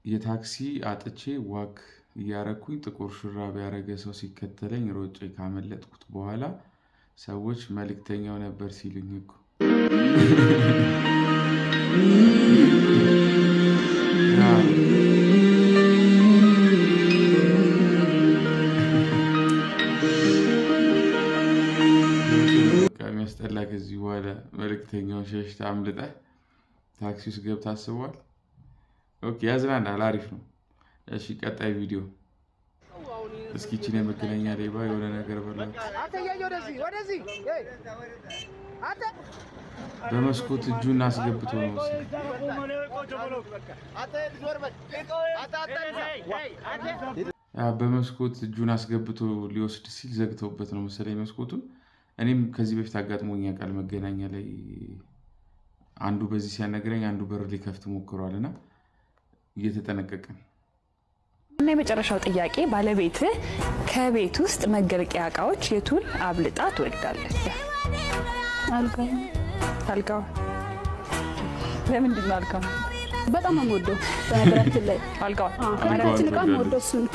የታክሲ አጥቼ ዋክ እያረኩኝ ጥቁር ሹራብ ያረገ ሰው ሲከተለኝ ሮጬ ካመለጥኩት በኋላ ሰዎች መልእክተኛው ነበር ሲሉኝ እኮ። የሚያስጠላ ከዚህ በኋላ መልእክተኛውን ሸሽተህ አምልጠህ ታክሲ ውስጥ ገብተህ አስበዋል። ኦኬ ያዝናናል፣ አሪፍ ነው። እሺ ቀጣይ ቪዲዮ እስኪ እቺን የመገናኛ ሌባ የሆነ ነገር በላት። በመስኮት እጁን አስገብቶ ነው በመስኮት እጁን አስገብቶ ሊወስድ ሲል ዘግተውበት ነው መሰለኝ መስኮቱን። እኔም ከዚህ በፊት አጋጥሞኝ ያውቃል። መገናኛ ላይ አንዱ በዚህ ሲያነግረኝ አንዱ በር ሊከፍት ሞክሯል እና እየተጠነቀቀን እና የመጨረሻው ጥያቄ ባለቤትህ ከቤት ውስጥ መገልገያ እቃዎች የቱን አብልጣ ትወዳለች? አልጋው። ለምንድን ነው አልጋው? በጣም የምወደው በነገራችን ላይ አልጋው ከቤታችን እቃ የምወደው እሱ ነው።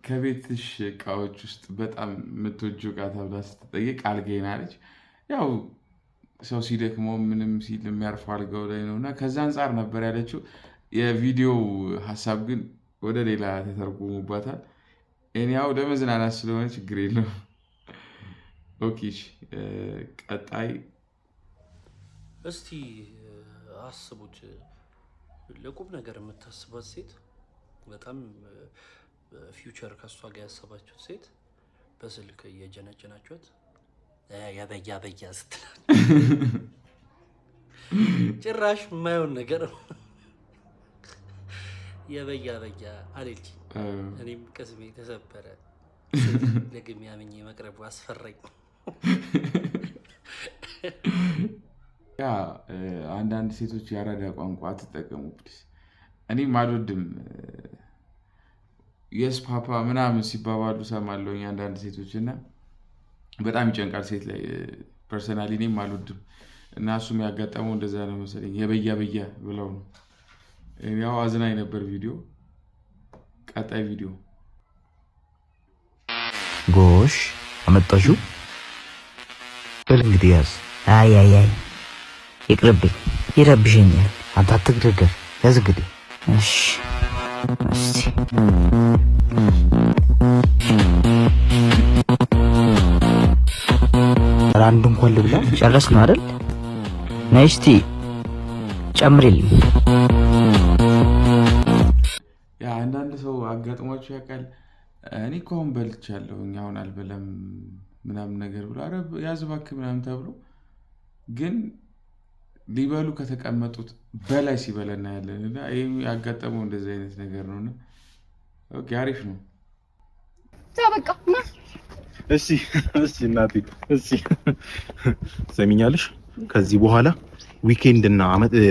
ከቤትሽ እቃዎች ውስጥ በጣም የምትወጂው እቃ ተብላ ስትጠየቅ አልጋዬን አለች። ያው ሰው ሲደክመው ምንም ሲል የሚያርፈው አልጋው ላይ ነው እና ከዛ አንጻር ነበር ያለችው። የቪዲዮው ሀሳብ ግን ወደ ሌላ ተተርጉሞባታል። እኔ ያው ለመዝናናት ስለሆነ ችግር የለውም። ኦኬ ቀጣይ እስቲ አስቡት፣ ለቁም ነገር የምታስባት ሴት በጣም ፊውቸር ከሷ ጋር ያሰባችሁት ሴት በስልክ እየጀነጀናችሁት ያበያ ስትላል ጭራሽ የማይሆን ነገር ያበያ አለች። እኔም ቅስሜ ተሰበረ። ደግሜ አምኜ መቅረቡ አስፈራኝ። ያ አንዳንድ ሴቶች የአራዳ ቋንቋ አትጠቀሙ ፕሊዝ። እኔም አልወድም። የስ ፓፓ ምናምን ሲባባሉ ሰማለሁኝ አንዳንድ ሴቶች እና በጣም ይጨንቃል ሴት ላይ። ፐርሰናሊ እኔም አልወድም እና እሱም ያጋጠመው እንደዛ ነው መሰለኝ። የበያ ብለው ነው። ያው አዝናኝ ነበር ቪዲዮ። ቀጣይ ቪዲዮ ጎሽ አመጣሽው። በል እንግዲህ ያዝ። አይ ይቅርብኝ፣ ይረብሽኛል። አንተ አትግደርደር፣ ያዝ እንግዲህ። እሺ እስቲ አንድ እንኳን ልብላ። ጨረስን አይደል? ነይ እስቲ ጨምሪልኝ። ያ አንዳንድ ሰው አጋጥሟቸው ያውቃል። እኔ እኮ አሁን በልቻለሁ አሁን አልበላም ምናምን ነገር ብሎ ኧረ ያዝ እባክህ ምናምን ተብሎ ግን ሊበሉ ከተቀመጡት በላይ ሲበላ እናያለን። እና ይሄ ያጋጠመው እንደዚህ አይነት ነገር ነውና ኦኬ አሪፍ ነው። ተበቃ እሺ እናቴ እሺ ሰሚኛለሽ። ከዚህ በኋላ ዊኬንድ እና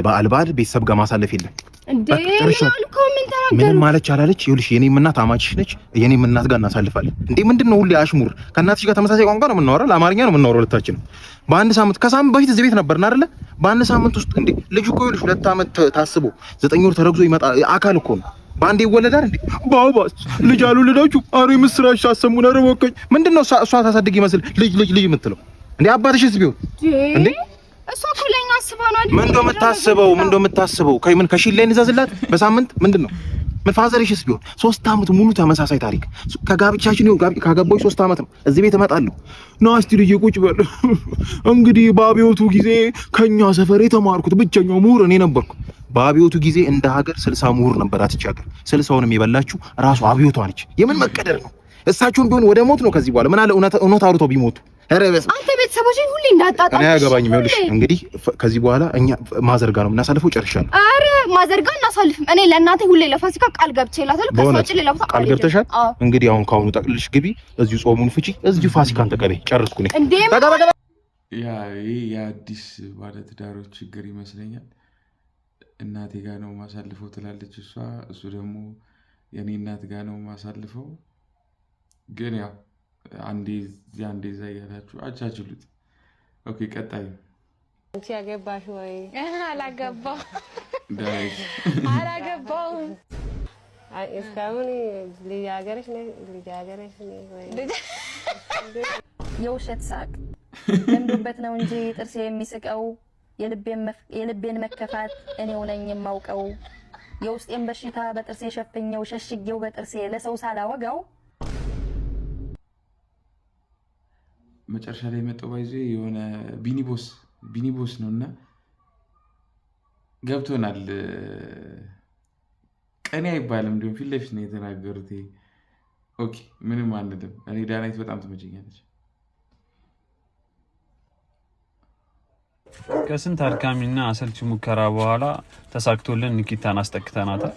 በዓል ቤተሰብ ጋር ማሳለፍ የለም እንዴ? ምንም ማለች አላለች። ይኸውልሽ የኔም እናት አማችሽ ነች። የኔም እናት ጋር እናሳልፋለን። እንዴ ምንድነው ሁሌ አሽሙር? ከእናትሽ ጋር ተመሳሳይ ቋንቋ ነው የምናወራው፣ ለአማርኛ ነው የምናወራው ሁለታችንም። በአንድ ሳምንት ከሳምንት በፊት እዚህ ቤት ነበርና አይደለ? በአንድ ሳምንት ውስጥ እንዴ ልጅ እኮ ይኸውልሽ 2 ዓመት ታስቦ 9 ወር ተረግዞ ይመጣ አካል እኮ ነው። ባንዴ ይወለዳል እንዴ? ባባስ ልጅ አልወለዳችሁ? አሬ ምስራች ሳሰሙን አረወከኝ። ምንድነው እሷ ታሳድግ ይመስል ልጅ የምትለው እንዴ? አባትሽስ ቢሆን እንዴ? እሷ እኮ ለኛ አስባ ነው አይደል? ምን እንደምታስበው ከምን ከሺል ላይ እንዛዝላት በሳምንት ምንድነው? ምን ፋዘርሽስ ቢሆን 3 ዓመት ሙሉ ተመሳሳይ ታሪክ ከጋብቻችን ነው። ካገባሁኝ 3 ዓመት ነው። እዚህ ቤት እመጣለሁ ና እስቲ ልጅ ቁጭ በል። እንግዲህ በአብዮቱ ጊዜ ከኛ ሰፈር የተማርኩት ብቸኛው ምሁር እኔ ነበርኩ። በአብዮቱ ጊዜ እንደ ሀገር 60 ምሁር ነበራት እቺ ሀገር። 60ውንም የበላችሁ ራሱ አብዮቷ ነች። የምን መቀደር ነው? እሳቸውን ቢሆን ወደ ሞት ነው ከዚህ በኋላ ምን አለ እውነት አውርተው ቢሞቱ። አንተ ቤተሰቦችን ሁሌ እንዳጣጣም እኔ አያገባኝም። ይኸውልሽ እንግዲህ ከዚህ በኋላ እኛ ማዘርጋ ነው የምናሳልፈው። ጨርሻለሁ። አረ ማዘርጋ እናሳልፍም። እኔ ለእናቴ ሁሌ ለፋሲካ ቃል ገብቼላታለሁ። ከሷጭ ሌላ ቦታ ቃል ገብተሻል። እንግዲህ አሁን ካሁኑ ጠቅልልሽ ግቢ፣ እዚሁ ጾሙን ፍጪ፣ እዚሁ ፋሲካን ተቀበይ። ጨርስኩ ነኝ። ያ ይሄ የአዲስ ባለትዳሮች ችግር ይመስለኛል። እናቴ ጋር ነው ማሳልፈው ትላለች እሷ፣ እሱ ደግሞ የኔ እናት ጋር ነው ማሳልፈው። ግን ያው አንዴ እዛ እያላችሁ አቻችሉት። ኦኬ ቀጣይ አንቺ ያገባሽ ወይ? አላገባው አላገባውም። እስካሁን ልጃገረሽ ነኝ ወይ? የውሸት ሳቅ ለምዶበት ነው እንጂ ጥርሴ የሚስቀው የልቤን መከፋት እኔው ነኝ የማውቀው የውስጤን በሽታ በጥርሴ ሸፍኘው ሸሽጌው በጥርሴ ለሰው ሳላወጋው። መጨረሻ ላይ መጣው ባይዞ የሆነ ቢኒቦስ ነውና ገብቶናል። ቀኔ አይባልም እንዲሁም ፊት ለፊት ነው የተናገሩት። ኦኬ ምንም አንልም። እኔ ዳናይት በጣም ትመቸኛለች። ከስንት አድካሚና አሰልቺ ሙከራ በኋላ ተሳክቶልን ኒኪታን አስጠቅተናታል።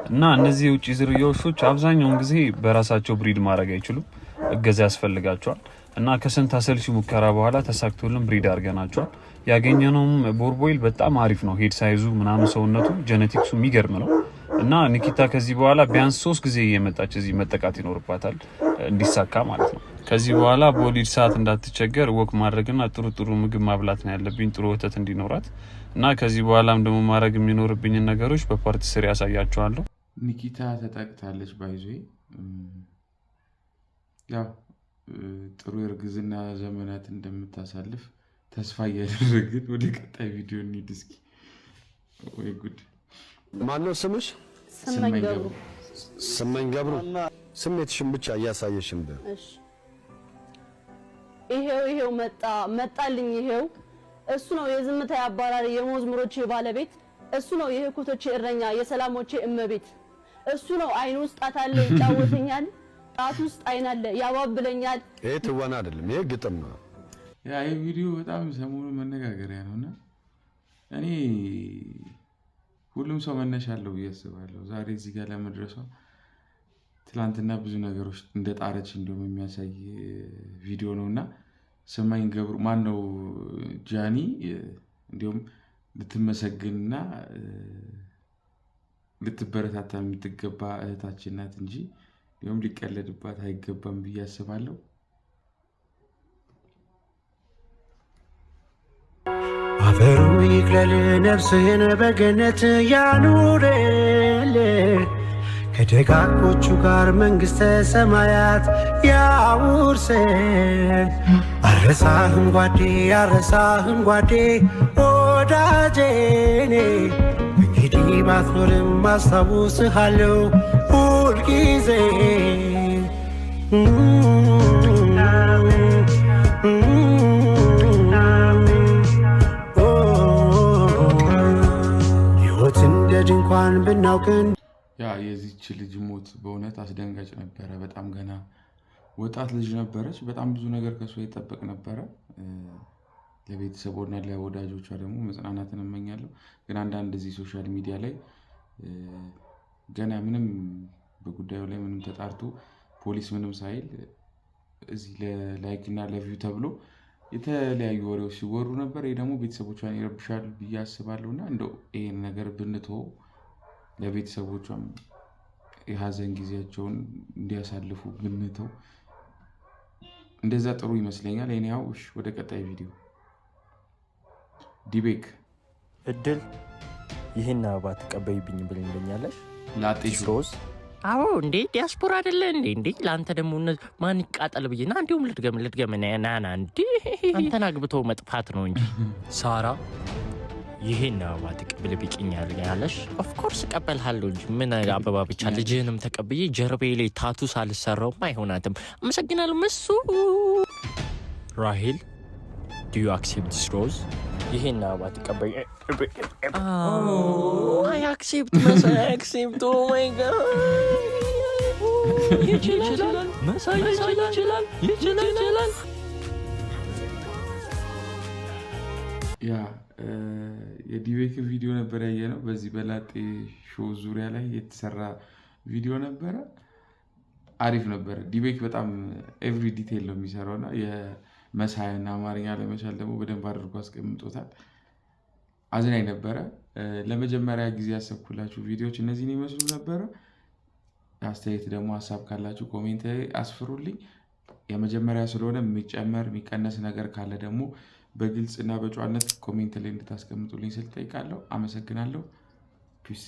እና እነዚህ የውጭ ዝርያዎች አብዛኛውን ጊዜ በራሳቸው ብሪድ ማድረግ አይችሉም፣ እገዛ ያስፈልጋቸዋል። እና ከስንት አሰልቺ ሙከራ በኋላ ተሳክቶልን ብሪድ አድርገናቸዋል። ያገኘነውም ቦርቦይል በጣም አሪፍ ነው። ሄድ ሳይዙ ምናምን ሰውነቱ ጀነቲክሱ የሚገርም ነው። እና ኒኪታ ከዚህ በኋላ ቢያንስ 3 ጊዜ እየመጣች እዚህ መጠቃት ይኖርባታል እንዲሳካ ማለት ነው። ከዚህ በኋላ በወሊድ ሰዓት እንዳትቸገር ወክ ማድረግና ጥሩ ምግብ ማብላት ነው ያለብኝ፣ ጥሩ ወተት እንዲኖራት እና ከዚህ በኋላም ደግሞ ማድረግ የሚኖርብኝን ነገሮች በፓርቲ ስር ያሳያቸዋለሁ። ኒኪታ ተጠቅታለች ባይዞ ያው ጥሩ የእርግዝና ዘመናት እንደምታሳልፍ ተስፋ እያደረግን ወደ ቀጣይ ቪዲዮ እንሂድ እስኪ። ወይ ጉድ! ማነው ስምሽ? ስመኝ ገብሩ። ስመኝ ገብሩ። ስሜትሽን ብቻ እያሳየሽን በ እሺ ይሄው መጣልኝ። ይሄው እሱ ነው የዝምታ አባራሪ የመዝሙሮቼ ባለቤት። እሱ ነው የህኩቶቼ እረኛ የሰላሞቼ እመቤት። እሱ ነው አይኑ ውስጥ ጣት አለ ይጫወተኛል፣ ጣት ውስጥ አይን አለ ያባብለኛል። ይሄ ትወና አይደለም፣ ይሄ ግጥም ነው። ያ ይሄ ቪዲዮ በጣም ሰሞኑን መነጋገሪያ ነውና እኔ ሁሉም ሰው መነሻ አለው ብዬ አስባለሁ። ዛሬ እዚህ ጋር ለመድረሷ ትላንትና ብዙ ነገሮች እንደ ጣረች እንደውም የሚያሳይ ቪዲዮ ነውና ስመኝ ገብሩ ማነው ጃኒ እንዲሁም ልትመሰግንና ልትበረታታ የምትገባ እህታችን ናት እንጂ እንዲሁም ሊቀለድባት አይገባም ብዬ አስባለሁ። አፈሩ ይቅለል ነፍስህን በገነት ያኑርል ከደጋጎቹ ጋር መንግሥተ ሰማያት ያውርስን። አረሳህም ጓዴ ወዳጄኔ እንግዲህ ባትኖርም ማስታውስሃለው ሁልጊዜ። ሕይወት እንደ ድንኳን ብናውቅን ያ የዚች ልጅ ሞት በእውነት አስደንጋጭ ነበረ። በጣም ገና ወጣት ልጅ ነበረች። በጣም ብዙ ነገር ከሷ ይጠበቅ ነበረ። ለቤተሰቦና ለወዳጆቿ ደግሞ መጽናናትን እመኛለሁ። ግን አንዳንድ እዚህ ሶሻል ሚዲያ ላይ ገና ምንም በጉዳዩ ላይ ምንም ተጣርቶ ፖሊስ ምንም ሳይል እዚህ ለላይክ እና ለቪው ተብሎ የተለያዩ ወሬዎች ሲወሩ ነበር። ይህ ደግሞ ቤተሰቦቿን ይረብሻል ብዬ አስባለሁ እና እንደው ይህን ነገር ብንተወው ለቤተሰቦቿም የሀዘን ጊዜያቸውን እንዲያሳልፉ ብንተው እንደዛ ጥሩ ይመስለኛል። ኔያው ወደ ቀጣይ ቪዲዮ ዲቤክ እድል ይህን አበባ ተቀበይብኝ ብለኛለሽ። ላጤሽ ሮዝ አዎ እንዴ ዲያስፖራ አይደለ እንዴ ለአንተ ደግሞ ማን ይቃጠል ብዬና እንዲሁም ልድገም ናና እንዴ አንተን አግብቶ መጥፋት ነው እንጂ ሳራ ይሄን አበባ ተቀበልብኝ ያለሽ ኦፍ ኮርስ እቀበልሃለሁ እንጂ ምን አበባ ብቻ ልጅህንም ተቀብዬ ጀርባዬ ላይ ታቱ ሳልሰራውማ አይሆናትም። አመሰግናለሁ መሱ ራሄል do you accept this rose? ይሄን አበባ ተቀበይ። I accept oh my god ይችላል መሳይ ይችላል ያ የዲቤክ ቪዲዮ ነበር ያየነው። በዚህ በላጤ ሾው ዙሪያ ላይ የተሰራ ቪዲዮ ነበረ። አሪፍ ነበረ። ዲቤክ በጣም ኤቭሪ ዲቴይል ነው የሚሰራውና የመሳይና አማርኛ ለመቻል ደግሞ በደንብ አድርጎ አስቀምጦታል። አዝናኝ ነበረ። ለመጀመሪያ ጊዜ ያሰብኩላችሁ ቪዲዮዎች እነዚህን ይመስሉ ነበረ። አስተያየት ደግሞ ሀሳብ ካላችሁ ኮሜንት ላይ አስፍሩልኝ። የመጀመሪያ ስለሆነ የሚጨመር የሚቀነስ ነገር ካለ ደግሞ በግልጽ እና በጨዋነት ኮሜንት ላይ እንድታስቀምጡልኝ ስል ጠይቃለሁ። አመሰግናለሁ። ፒስ